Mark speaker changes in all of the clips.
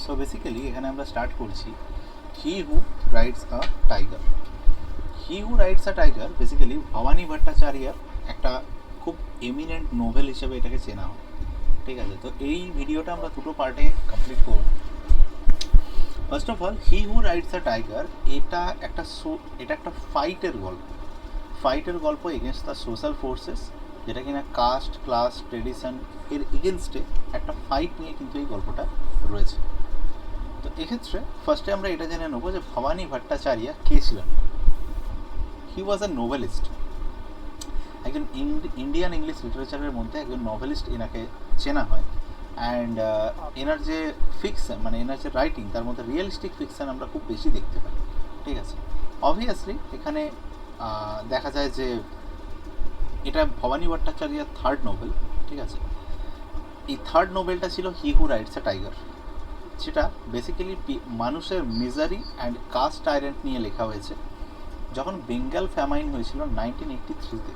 Speaker 1: So basically এখানে আমরা start করছি he who rides a tiger. He who rides a tiger basically Bhabani ভট্টাচার্যের একটা খুব এমিনেন্ট নোভেল হিসেবে এটাকে চেনা হয়। ঠিক আছে, তো এই ভিডিওটা আমরা দুটো পার্টে কমপ্লিট করব। First of all, he who rides a tiger এটা একটা ফাইটের গল্প এগেনস্ট দ্য সোশ্যাল ফোর্সেস, যেটা কিনা কাস্ট, ক্লাস, ট্রেডিশন এর এগেনস্টে একটা ফাইট নিয়ে কিন্তু এই গল্পটা রয়েছে। তো এক্ষেত্রে ফার্স্টে আমরা এটা জেনে নেবো যে ভবানী ভট্টাচার্য কে ছিলেন। হি ওয়াজ এ নোভেলিস্ট, একজন ইন্ডিয়ান ইংলিশ লিটারেচারের মধ্যে একজন নভেলিস্ট এনাকে চেনা হয়। অ্যান্ড এনার যে ফিকশন, মানে এনার যে রাইটিং, তার মধ্যে রিয়েলিস্টিক ফিকশন আমরা খুব বেশি দেখতে পাই। ঠিক আছে, অবভিয়াসলি এখানে দেখা যায় যে এটা ভবানী ভট্টাচার্যের থার্ড নোভেল। ঠিক আছে, এই থার্ড নোভেলটা ছিল হি হু রাইডস আ টাইগার, যেটা বেসিক্যালি মানুষের মিজারি অ্যান্ড কাস্ট টাইরেন্ট নিয়ে লেখা হয়েছে। যখন বেঙ্গল ফ্যামাইন হয়েছিল 1983-তে,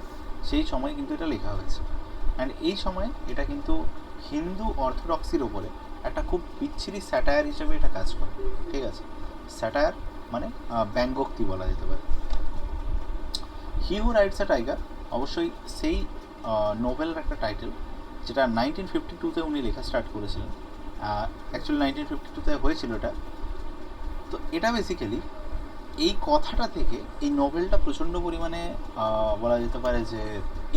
Speaker 1: সেই সময় কিন্তু এটা লেখা হয়েছে। অ্যান্ড এই সময় এটা কিন্তু হিন্দু অর্থোডক্সির ওপরে একটা খুব বিচ্ছিরি স্যাটায়ার হিসেবে এটা কাজ করে। ঠিক আছে, স্যাটায়ার মানে ব্যঙ্গোক্তি বলা যেতে পারে। হি হু রাইডস আ টাইগার অবশ্যই সেই নোভেলের একটা টাইটেল, যেটা 1952-তে উনি লেখা স্টার্ট করেছিলেন। অ্যাকচুয়ালি 1952-তে হয়েছিল এটা। তো এটা বেসিক্যালি এই কথাটা থেকে এই নোভেলটা প্রচণ্ড পরিমাণে বলা যেতে পারে যে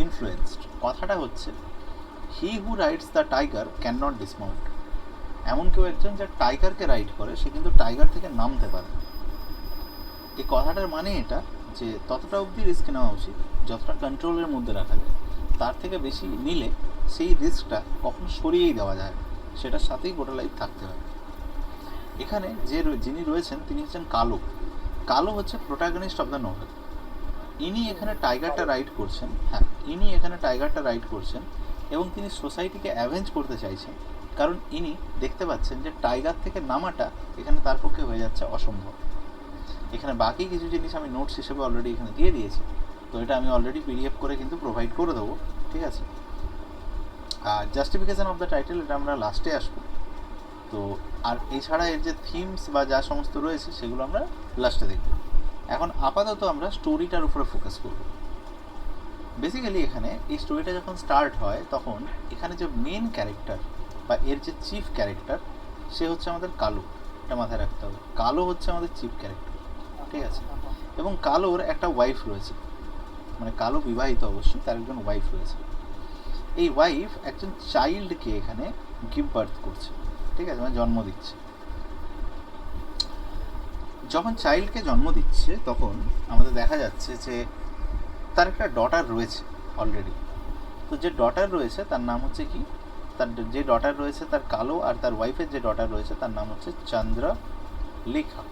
Speaker 1: ইনফ্লুয়েন্সড। কথাটা হচ্ছে he who rides the tiger cannot dismount. এমন কেউ একজন যে টাইগারকে রাইড করে, সে কিন্তু টাইগার থেকে নামতে পারে না। এই কথাটার মানে এটা যে ততটা অবধি রিস্ক নেওয়া উচিত যতটা কন্ট্রোলের মধ্যে রাখা যায়। তার থেকে বেশি নিলে সেই রিস্কটা কখনো সরিয়েই দেওয়া যায় না, সেটার সাথেই গোটা লাইফ থাকতে হয়। এখানে যিনি রয়েছেন তিনি হচ্ছেন কালো। কালো হচ্ছে প্রোটাগনিস্ট অফ দ্য নোভেল। ইনি এখানে টাইগারটা রাইড করছেন এবং তিনি সোসাইটিকে অ্যাভেঞ্জ করতে চাইছেন, কারণ ইনি দেখতে পাচ্ছেন যে টাইগার থেকে নামাটা এখানে তার পক্ষে হয়ে যাচ্ছে অসম্ভব। এখানে বাকি কিছু জিনিস আমি নোটস হিসেবে অলরেডি এখানে দিয়ে দিয়েছি, তো এটা আমি অলরেডি পিডিএফ করে কিন্তু প্রোভাইড করে দেবো। ঠিক আছে, আর জাস্টিফিকেশন অফ দ্য টাইটেল এটা আমরা লাস্টে আসবো। তো আর এছাড়া এর যে থিমস বা যা সমস্ত রয়েছে সেগুলো আমরা লাস্টে দেখব। এখন আপাতত আমরা স্টোরিটার উপরে ফোকাস করব। বেসিক্যালি এখানে এই স্টোরিটা যখন স্টার্ট হয় তখন এখানে যে মেন ক্যারেক্টার বা এর যে চিফ ক্যারেক্টার, সে হচ্ছে আমাদের কালো। এটা মাথায় রাখতে হবে, কালো হচ্ছে আমাদের চিফ ক্যারেক্টার। ঠিক আছে, এবং কালোর একটা ওয়াইফ রয়েছে, মানে কালো বিবাহিত অবশ্যই, তার একজন ওয়াইফ রয়েছে। এই ওয়াইফ একজন চাইল্ডকে এখানে গিভ বার্থ করছে। ঠিক আছে, মানে জন্ম দিচ্ছে। যখন চাইল্ডকে জন্ম দিচ্ছে তখন আমাদের দেখা যাচ্ছে যে তার একটা ডটার রয়েছে অলরেডি। তো যে ডটার রয়েছে তার নাম হচ্ছে কি, যে ডটার রয়েছে তার কালো, আর তার ওয়াইফের যে ডটার রয়েছে তার নাম হচ্ছে চন্দ্রলেখা।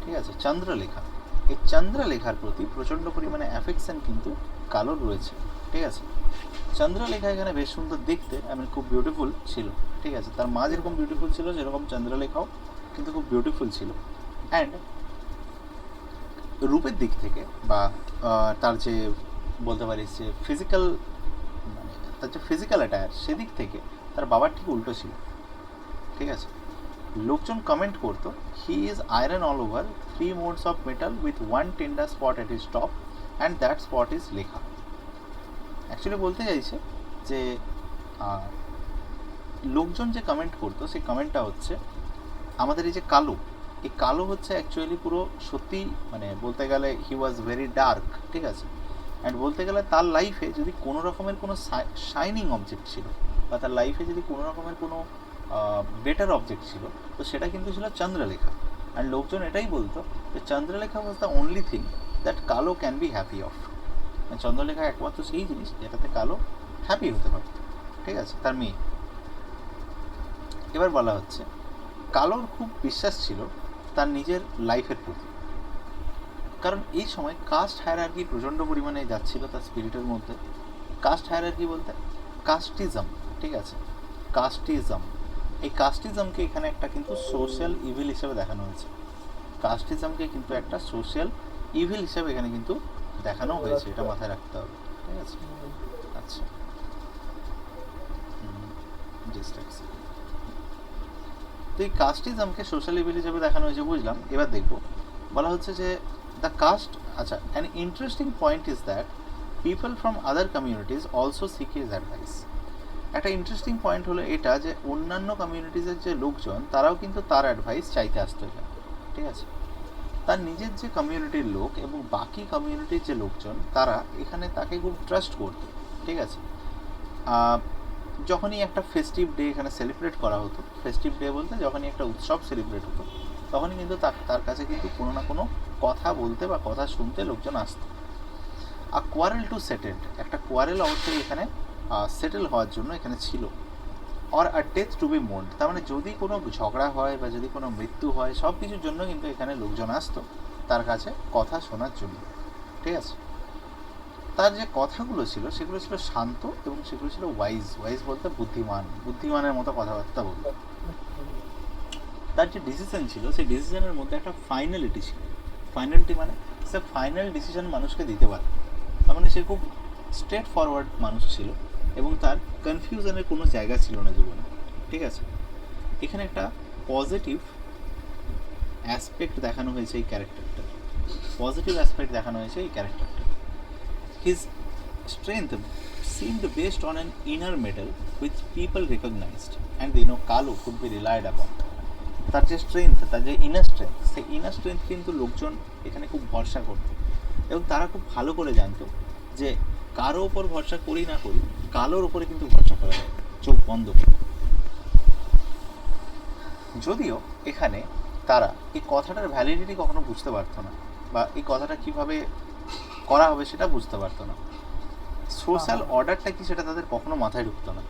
Speaker 1: ঠিক আছে, চন্দ্রলেখা। এই চন্দ্রলেখার প্রতি প্রচণ্ড পরিমাণে অ্যাফেকশন কিন্তু কালোর রয়েছে। ঠিক আছে, চন্দ্রলেখা এখানে বেশ সুন্দর দেখতে, খুব বিউটিফুল ছিল। ঠিক আছে, তার মা যেরকম বিউটিফুল ছিল সেরকম চন্দ্রলেখাও কিন্তু খুব বিউটিফুল ছিল। অ্যান্ড রূপের দিক থেকে বা তার যে বলতে পারিস যে ফিজিক্যাল, মানে তার যে ফিজিক্যাল অ্যাটায়ার, সেদিক থেকে তার বাবার ঠিক উল্টো ছিল। ঠিক আছে, লোকজন কমেন্ট করতো he is iron all over, 3 modes of metal with 1 tender spot at his top and that spot is লেখা। অ্যাকচুয়ালি বলতে চাইছে যে লোকজন যে কমেন্ট করতো সেই কমেন্টটা হচ্ছে আমাদের এই যে কালো, এই কালো হচ্ছে অ্যাকচুয়ালি পুরো সত্যি, মানে বলতে গেলে হি ওয়াজ ভেরি ডার্ক। ঠিক আছে, অ্যান্ড বলতে গেলে তার লাইফে যদি কোনো রকমের কোনো শাইনিং অবজেক্ট ছিল, বা তার লাইফে যদি কোনো রকমের কোনো বেটার অবজেক্ট ছিল, তো সেটা কিন্তু ছিল চন্দ্রলেখা। অ্যান্ড লোকজন এটাই বলতো যে Chandralekha was the only thing that Kalo can be happy of. Chandralekha একমাত্র সেই জিনিস যেটাতে কালো হ্যাপি হতে পারত। ঠিক আছে, তার মেয়ে। এবার বলা হচ্ছে কালোর খুব বিশ্বাস ছিল তার নিজের লাইফের প্রতি, কারণ এই সময় কাস্ট হায়ারার্কি প্রচণ্ড পরিমাণে যাচ্ছিল তার স্পিরিটের মধ্যে। কাস্ট হায়ারার্কি বলতে কাস্টিজম। ঠিক আছে, কাস্টিজম, এই কাস্টিজমকে এখানে একটা কিন্তু সোশ্যাল ইভিল হিসেবে দেখানো হয়েছে। কাস্টিজমকে কিন্তু একটা সোশ্যাল ইভিল হিসেবে এখানে কিন্তু দেখানো হয়েছে, এটা মাথায় রাখতে হবে। ঠিক আছে, আচ্ছা, জাস্ট এক সেকেন্ড। তো এই কাস্টিজমকে সোশ্যাল ইভিল হিসেবে দেখানো হয়েছে বুঝলাম। এবার দেখবো বলা হচ্ছে যে দ্য কাস্ট, আচ্ছা, an interesting point is that people from other communities also seek his advice. একটা ইন্টারেস্টিং পয়েন্ট হলো এটা যে অন্যান্য কমিউনিটিজের যে লোকজন তারাও কিন্তু তার অ্যাডভাইস চাইতে আসতো এখানে, ঠিক আছে। তার নিজের যে কমিউনিটির লোক এবং বাকি কমিউনিটির যে লোকজন তারা এখানে তাকে খুব ট্রাস্ট করতো, ঠিক আছে। যখনই একটা ফেস্টিভ ডে এখানে সেলিব্রেট করা হতো, ফেস্টিভ ডে বলতে যখনই একটা উৎসব সেলিব্রেট হতো তখনই কিন্তু তার কাছে কিন্তু কোনো না কোনো কথা বলতে বা কথা শুনতে লোকজন আসতো। আর কোয়ারেল টু সেটেলড, একটা কোয়ারেল অবশ্যই এখানে সেটেল হওয়ার জন্য এখানে ছিল। Or a death to be mourned, তার মানে যদি কোনো ঝগড়া হয় বা যদি কোনো মৃত্যু হয় সব কিছুর জন্য কিন্তু এখানে লোকজন আসতো তার কাছে কথা শোনার জন্য, ঠিক আছে। তার যে কথাগুলো ছিল সেগুলো ছিল শান্ত এবং সেগুলো ছিল ওয়াইজ, ওয়াইজ বলতে বুদ্ধিমান, বুদ্ধিমানের মতো কথাবার্তা বলতো। তার যে ডিসিশন ছিল সেই ডিসিশনের মধ্যে একটা ফাইনালিটি ছিল। ফাইনালিটি মানে সে ফাইনাল ডিসিশন মানুষকে দিতে পারে, তার মানে সে খুব স্ট্রেট ফরওয়ার্ড মানুষ ছিল এবং তার কনফিউশনের কোনো জায়গা ছিল না জীবনে, ঠিক আছে। এখানে একটা পজিটিভ অ্যাসপেক্ট দেখানো হয়েছে এই ক্যারেক্টারটা, পজিটিভ অ্যাসপেক্ট দেখানো হয়েছে এই ক্যারেক্টারটা। His strength seemed based on an inner metal which people recognized and they know Kalu could be relied upon. তার যে স্ট্রেংথ, তার যে ইনার স্ট্রেংথ, সেই ইনার স্ট্রেংথ কিন্তু লোকজন এখানে খুব ভরসা করত এবং তারা খুব ভালো করে জানতো যে কারো ওপর ভরসা করি না করি কালোর ওপরে কিন্তু ভরসা করা যায় চোখ বন্ধ করে। যদিও এখানে তারা এই কথাটার ভ্যালিডিটি কখনো বুঝতে পারতো না বা এই কথাটা কিভাবে করা হবে সেটা বুঝতে পারতো না, সোশ্যাল অর্ডারটা কি সেটা তাদের কখনো মাথায় ঢুকতো না।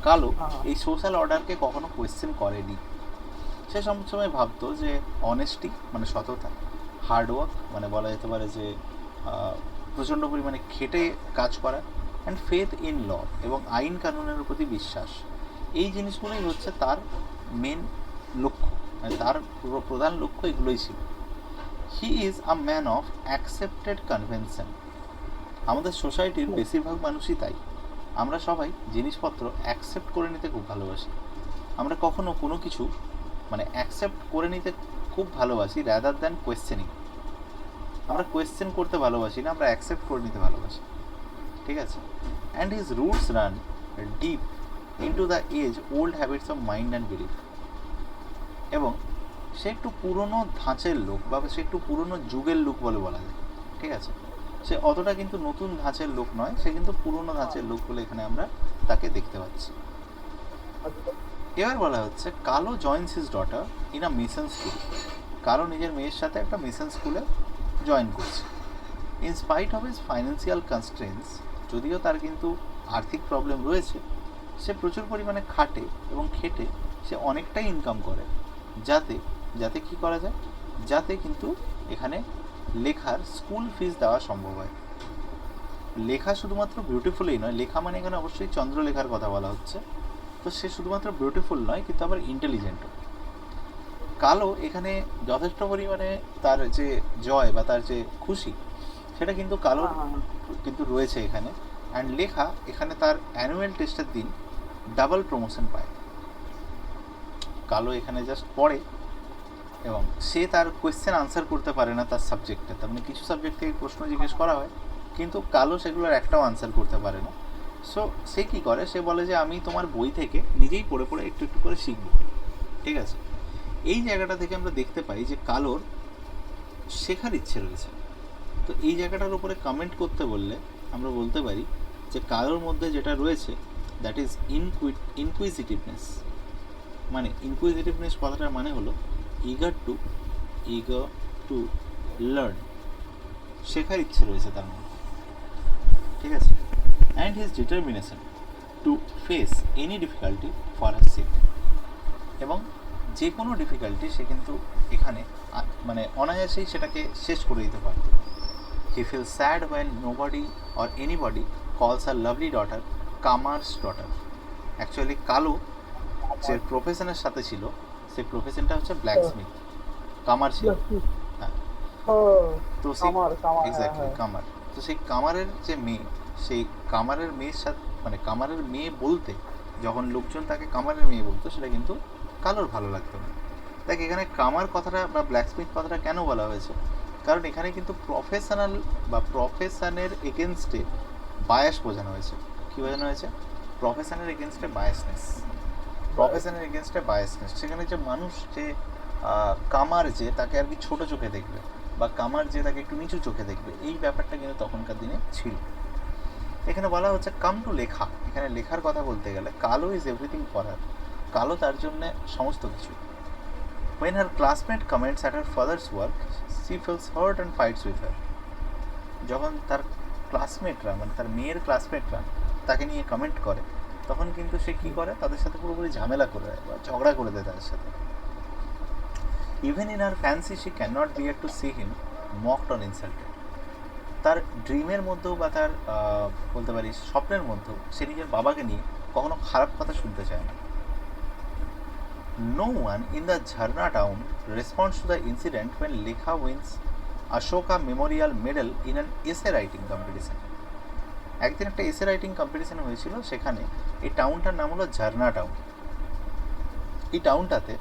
Speaker 1: কালো এই সোশ্যাল অর্ডারকে কখনো কোয়েশ্চেন করেনি। সে সবসময় ভাবতো যে অনেস্টি মানে সততা, হার্ডওয়ার্ক মানে বলা যেতে পারে যে প্রচণ্ড পরিমাণে খেটে কাজ করা, অ্যান্ড ফেথ ইন ল এবং আইন কানুনের প্রতি বিশ্বাস, এই জিনিসগুলোই হচ্ছে তার মেন লক্ষ্য, মানে তার প্রধান লক্ষ্য এগুলোই ছিল। He is a man of accepted convention. আমাদের সোসাইটির বেশিরভাগ মানুষই তাই, আমরা সবাই জিনিসপত্র অ্যাকসেপ্ট করে নিতে খুব ভালোবাসি। আমরা কখনো কোনো কিছু মানে অ্যাকসেপ্ট করে নিতে খুব ভালোবাসি রাদার দ্যান কোয়েশ্চেনিং। আমরা কোয়েশ্চেন করতে ভালোবাসি না, আমরা অ্যাকসেপ্ট করে নিতে ভালোবাসি, ঠিক আছে। And his roots run deep into the age old habits of mind and belief. এবং সে একটু পুরনো ধাঁচের লোক বা সে একটু পুরনো যুগের লোক বলে বলা যায়, ঠিক আছে। সে অতটা কিন্তু নতুন ধাঁচের লোক নয়, সে কিন্তু পুরনো ধাঁচের লোক বলে এখানে আমরা তাকে দেখতে পাচ্ছি। এবার বলা হচ্ছে কালো joins his daughter in a mission school. কালো নিজের মেয়ের সাথে একটা মিশন স্কুলে জয়েন করছে। In spite of his financial constraints, যদিও তার কিন্তু আর্থিক প্রবলেম রয়েছে, সে প্রচুর পরিমাণে খাটে এবং খেটে সে অনেকটাই ইনকাম করে যাতে যাতে কী করা যায়, যাতে কিন্তু এখানে লেখার স্কুল ফিস দেওয়া সম্ভব হয়। লেখা শুধুমাত্র বিউটিফুলই নয়, লেখা মানে এখানে অবশ্যই চন্দ্রলেখার কথা বলা হচ্ছে, তো সে শুধুমাত্র বিউটিফুল নয় কিন্তু আবার ইন্টেলিজেন্টও। কালো এখানে যথেষ্ট পরিমাণে তার যে জয় বা তার যে খুশি সেটা কিন্তু কালোর কিন্তু রয়েছে এখানে। অ্যান্ড লেখা এখানে তার অ্যানুয়াল টেস্টের দিন ডাবল প্রমোশন পায়। কালো এখানে জাস্ট পড়ে এবং সে তার কোয়েশ্চেন আনসার করতে পারে না তার সাবজেক্টে, তার মানে কিছু সাবজেক্ট থেকে প্রশ্ন জিজ্ঞেস করা হয় কিন্তু কালো সেগুলোর একটাও আনসার করতে পারে না। সো সে কী করে, সে বলে যে আমি তোমার বই থেকে নিজেই পড়ে পড়ে একটু একটু করে শিখব, ঠিক আছে। এই জায়গাটা থেকে আমরা দেখতে পাই যে কালোর শেখার ইচ্ছে রয়েছে। তো এই জায়গাটার উপরে কমেন্ট করতে বললে আমরা বলতে পারি যে কালোর মধ্যে যেটা রয়েছে দ্যাট ইজ ইনকুইজিটিভনেস। মানে ইনকুইজিটিভনেস কথাটার মানে হলো ইগার টু লার্ন, শেখার ইচ্ছে রয়েছে তার মধ্যে, ঠিক আছে। And his determination to face any difficulty for her sake, এবং যে কোনো ডিফিকাল্টি সে কিন্তু এখানে মানে অনায়াসেই সেটাকে শেষ করে দিতে পারত। He feel sad when nobody or anybody calls her lovely daughter কামার্স ডটার। অ্যাকচুয়ালি কালো যে প্রফেশনের সাথে ছিল সেই প্রফেশনটা হচ্ছে ব্ল্যাকস্মিথ, কামার ছিল, হ্যাঁ। তো সেই এক্স্যাক্টলি কামার, তো সেই কামারের যে মেয়ে, সেই কামারের মেয়ের সাথে মানে কামারের মেয়ে বলতে যখন লোকজন তাকে কামারের মেয়ে বলতো সেটা কিন্তু কালোর ভালো লাগতো না। দেখ এখানে কামার কথাটা বা ব্ল্যাকস্মিথ কথাটা কেন বলা হয়েছে, কারণ এখানে কিন্তু প্রফেশনাল বা প্রফেশনের এগেনস্টে বায়াস বোঝানো হয়েছে। কী বোঝানো হয়েছে? প্রফেশনের এগেনস্টে বায়াসনেস, প্রফেশনের এগেনস্টে বায়াসনেস। সেখানে যে মানুষ যে কামার যে তাকে আর কি ছোটো চোখে দেখবে বা কামার যে তাকে একটু নিচু চোখে দেখবে, এই ব্যাপারটা কিন্তু তখনকার দিনে ছিল। এখানে বলা হচ্ছে কাম টু লেখা। এখানে লেখার কথা বলতে গেলে কালো ইজ এভরিথিং ফর হার, কালো তার জন্যে সমস্ত কিছু। When her classmate comments at her father's work, she feels hurt and fights with her. যখন তার ক্লাসমেটরা মানে তার মেয়ের ক্লাসমেটরা তাকে নিয়ে কমেন্ট করে, তখন কিন্তু সে কী করে, তাদের সাথে পুরোপুরি ঝামেলা করে দেয় বা ঝগড়া করে দেয় তাদের সাথে। Even in her fancy she can not bear to see him mocked on insulted. তার ড্রিমের মধ্যেও বা তার বলতে পারিস স্বপ্নের মধ্যেও সে নিজের বাবাকে নিয়ে কখনো খারাপ কথা শুনতে চায় না। No one in the Jharna town responds to the incident when Lekha wins Ashoka Memorial Medal in an essay writing competition. একদিন একটা এসে রাইটিং কম্পিটিশন হয়েছিল, সেখানে এই টাউনটার নাম হলো ঝর্ণা টাউন। এই টাউনটাতে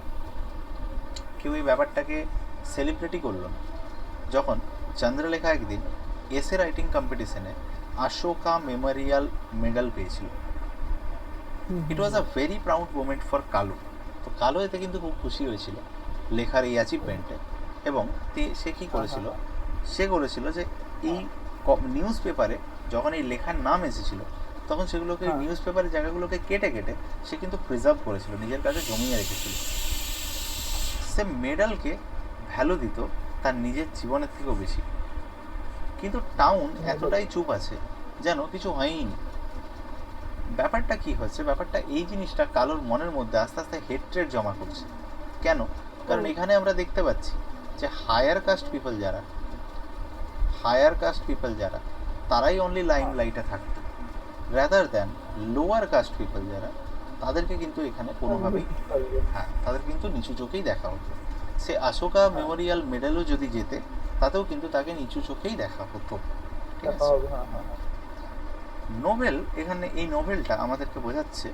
Speaker 1: কেউ এই ব্যাপারটাকে সেলিব্রেটই করলো না যখন চন্দ্রলেখা একদিন এসে রাইটিং কম্পিটিশনে অশোকা মেমোরিয়াল মেডেল পেয়েছিল। It was a very proud moment for Kalu. তো কালো এতে কিন্তু খুব খুশি হয়েছিল লেখার এই অ্যাচিভমেন্টে, এবং সে কী করেছিল, সে করেছিল যে এই নিউজ পেপারে যখন এই লেখার নাম এসেছিল তখন সেগুলোকে নিউজ পেপারের জায়গাগুলোকে কেটে কেটে সে কিন্তু প্রিজার্ভ করেছিল, নিজের কাছে জমিয়ে রেখেছিল। সে মেডালকে ভ্যালু দিত তার নিজের জীবনের থেকেও বেশি। কিন্তু টাউন এতটাই চুপ আছে যেন কিছু হয়নি। ব্যাপারটা কি হচ্ছে, ব্যাপারটা এই জিনিসটা কালোর মনের মধ্যে আস্তে আস্তে হেট্রেড জমা করছে। কেন? কারণ এখানে আমরা দেখতে পাচ্ছি যে হায়ার কাস্ট পিপল যারা তারাই অনলি লাইটে থাকতো, rather than lower caste people যারা, তাদেরকে কিন্তু এখানে কোনোভাবেই তাদের কিন্তু নিচু চোখেই দেখা হতো। সে অশোকা মেমোরিয়াল মেডেলও যদি যেতে তাতেও কিন্তু তাকে নিচু চোখেই দেখা হতো। ঠিক আছে? নোবেল, এখানে এই নোবেলটা আমাদেরকে বোঝাচ্ছে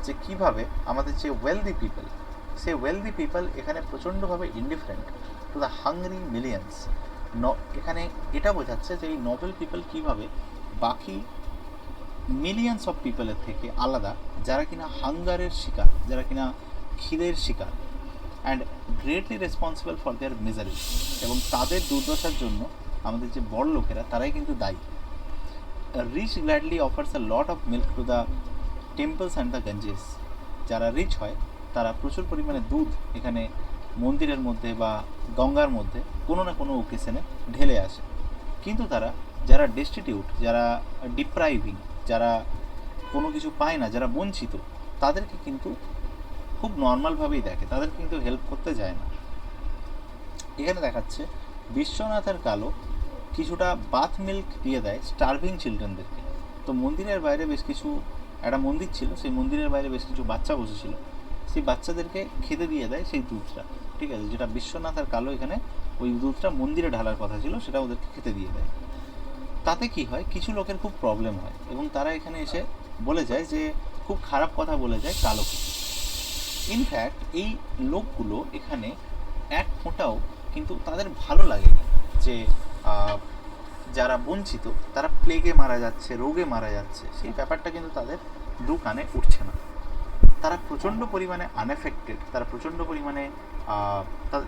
Speaker 1: যে কীভাবে আমাদের যে ওয়েলদি পিপল, সে ওয়েলদি পিপল এখানে প্রচণ্ডভাবে indifferent to the hungry millions. এখানে এটা বোঝাচ্ছে যে এই নোবেল পিপল কীভাবে বাকি মিলিয়ন্স অফ পিপলের থেকে আলাদা, যারা কিনা হাঙ্গারের শিকার, যারা কিনা খিদের শিকার, and greatly responsible for their misery, এবং তাদের দুর্দশার জন্য আমাদের যে বড় লোকেরা তারাই কিন্তু দায়ী। Rich gladly offers a lot of milk to the temples and the Ganges. যারা রিচ হয় তারা প্রচুর পরিমাণে দুধ এখানে মন্দিরের মধ্যে বা গঙ্গার মধ্যে কোনো না কোনো ওকেশনে ঢেলে আসে। কিন্তু তারা যারা ডেস্টিটিউট, যারা ডিপ্রাইভিং, যারা কোনো কিছু পায় না, যারা বঞ্চিত, তাদেরকে কিন্তু খুব নর্মালভাবেই দেখে, তাদেরকে কিন্তু হেল্প করতে যায় না। এখানে দেখাচ্ছে বিশ্বনাথ আর কালো কিছুটা বাথ মিল্ক দিয়ে দেয় স্টার্ভিং চিলড্রেনদেরকে। তো মন্দিরের বাইরে বেশ কিছু, একটা মন্দির ছিল, সেই মন্দিরের বাইরে বেশ কিছু বাচ্চা বসেছিল, সেই বাচ্চাদেরকে খেতে দিয়ে দেয় সেই দুধটা। ঠিক আছে? যেটা বিশ্বনাথ আর কালো এখানে ওই দুধটা মন্দিরে ঢালার কথা ছিল, সেটা ওদেরকে খেতে দিয়ে দেয়। তাতে কি হয়, কিছু লোকের খুব প্রবলেম হয় এবং তারা এখানে এসে বলে যায় যে খুব খারাপ কথা বলে যায় কালোকে। ইনফ্যাক্ট এই লোকগুলো এখানে এক ফোঁটাও কিন্তু তাদের ভালো লাগে না যে যারা বঞ্চিত তারা প্লেগে মারা যাচ্ছে, রোগে মারা যাচ্ছে, সেই ব্যাপারটা কিন্তু তাদের দু কানে উঠছে না। তারা প্রচণ্ড পরিমাণে আনএফেক্টেড, তারা প্রচণ্ড পরিমাণে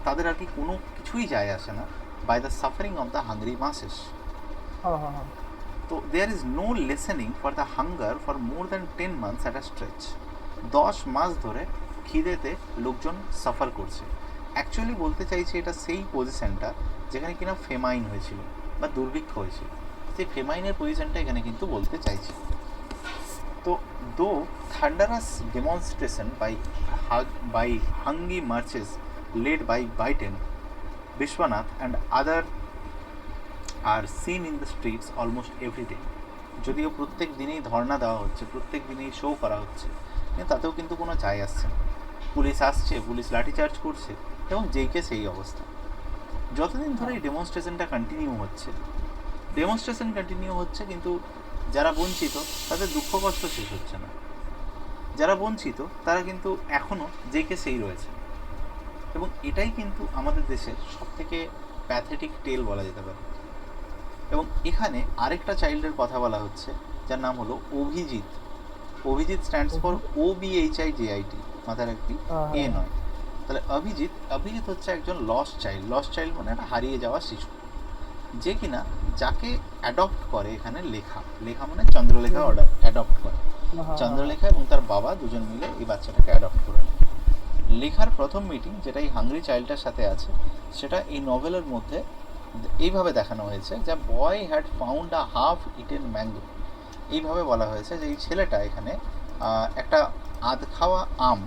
Speaker 1: তাদের আর কি কোনো কিছুই যায় আসে না by the suffering of the hungry masses. তো there is no listening for the hunger for more than 10 months at a stretch. 10 মাস ধরে খিদেতে লোকজন সাফার করছে। অ্যাকচুয়ালি বলতে চাইছি এটা সেই পজিশনটা যেখানে কিনা ফেমাইন হয়েছিল বা দুর্ভিক্ষ হয়েছিল, সেই ফেমাইনের পজিশনটা এখানে কিন্তু বলতে চাইছি। তো though thunderous demonstration by hungry marches led by বাইটেন, Biswanath and other are seen in the streets almost everyday. যদিও প্রত্যেক দিনেই ধর্ণা দেওয়া হচ্ছে, প্রত্যেক দিনেই শো করা হচ্ছে, কিন্তু তাতেও কিন্তু কোনো যায় আসছে না। পুলিশ আসছে, পুলিশ লাঠিচার্জ করছে, এবং যেইকে সেই অবস্থা। যতদিন ধরে এই ডেমনস্ট্রেশন কন্টিনিউ হচ্ছে, কিন্তু যারা বঞ্চিত তাদের দুঃখ কষ্ট শেষ হচ্ছে না। যারা বঞ্চিত তারা কিন্তু এখনও যে কে সেই রয়েছে। এবং এটাই কিন্তু আমাদের দেশের সবথেকে প্যাথেটিক টেল বলা যেতে পারে। এবং এখানে আরেকটা চাইল্ডের কথা বলা হচ্ছে, যার নাম হলো Abhijit. Abhijit stands for OBHIJIT, মাথায় রাখবি, এ নয়। তাহলে অভিজিৎ হচ্ছে একজন লস্ট চাইল্ড মানে একটা হারিয়ে যাওয়া শিশু, যে কিনা যাকে অ্যাডপ্ট করে এখানে লেখা মানে চন্দ্রলেখা অ্যাডপ্ট করে। চন্দ্রলেখা এবং তার বাবা দুজন মিলে এই বাচ্চাটাকে অ্যাডপ্ট করে নেয়। লেখার প্রথম মিটিং যেটা এই হাংরি চাইল্ডটার সাথে আছে, সেটা এই নভেলের মধ্যে এইভাবে দেখানো হয়েছে, যা বয় had found a half eaten mango. এইভাবে বলা হয়েছে যে এই ছেলেটা এখানে একটা আধ খাওয়া আম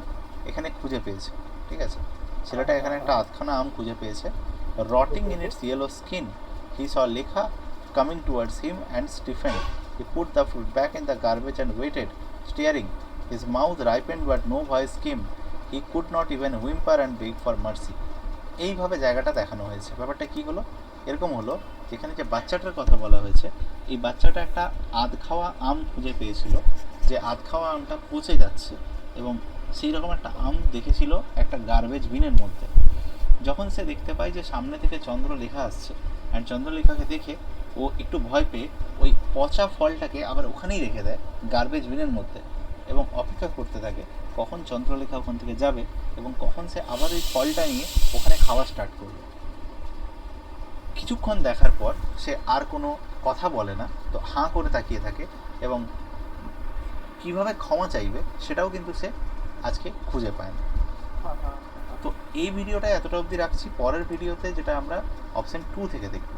Speaker 1: এখানে খুঁজে পেয়েছে। ঠিক আছে, ছেলেটা এখানে একটা আধখানা আম খুঁজে পেয়েছে। Rotting in its yellow skin, he saw Lekha coming towards him and stiffened. He put the fruit back in the garbage and waited, staring. His mouth ripened but no voice came. He could not even whimper and beg for mercy. এইভাবে জায়গাটা দেখানো হয়েছে। ব্যাপারটা কী হলো, এরকম হলো, যেখানে যে বাচ্চাটার কথা বলা হয়েছে, এই বাচ্চাটা একটা আধ খাওয়া আম খুঁজে পেয়েছিল, যে আধ খাওয়া আমটা পচে যাচ্ছে, এবং সেই রকম একটা আম দেখেছিল একটা গার্বেজ বিনের মধ্যে। যখন সে দেখতে পায় যে সামনে থেকে চন্দ্রলেখা আসছে, অ্যান্ড চন্দ্রলেখাকে দেখে ও একটু ভয় পেয়ে ওই পচা ফলটাকে আবার ওখানেই রেখে দেয় গার্বেজ বিনের মধ্যে, এবং অপেক্ষা করতে থাকে কখন চন্দ্রলেখা ওখান থেকে যাবে এবং কখন সে আবার ওই ফলটা নিয়ে ওখানে খাওয়া স্টার্ট করবে। কিছুক্ষণ দেখার পর সে আর কোনো কথা বলে না, তো হাঁ করে তাকিয়ে থাকে, এবং কিভাবে ক্ষমা চাইবে সেটাও কিন্তু সে আজকে খুঁজে পায় না। তো এই ভিডিওটা এতটা অবধি রাখছি। পরের ভিডিওতে যেটা আমরা অপশন 2 থেকে দেখব,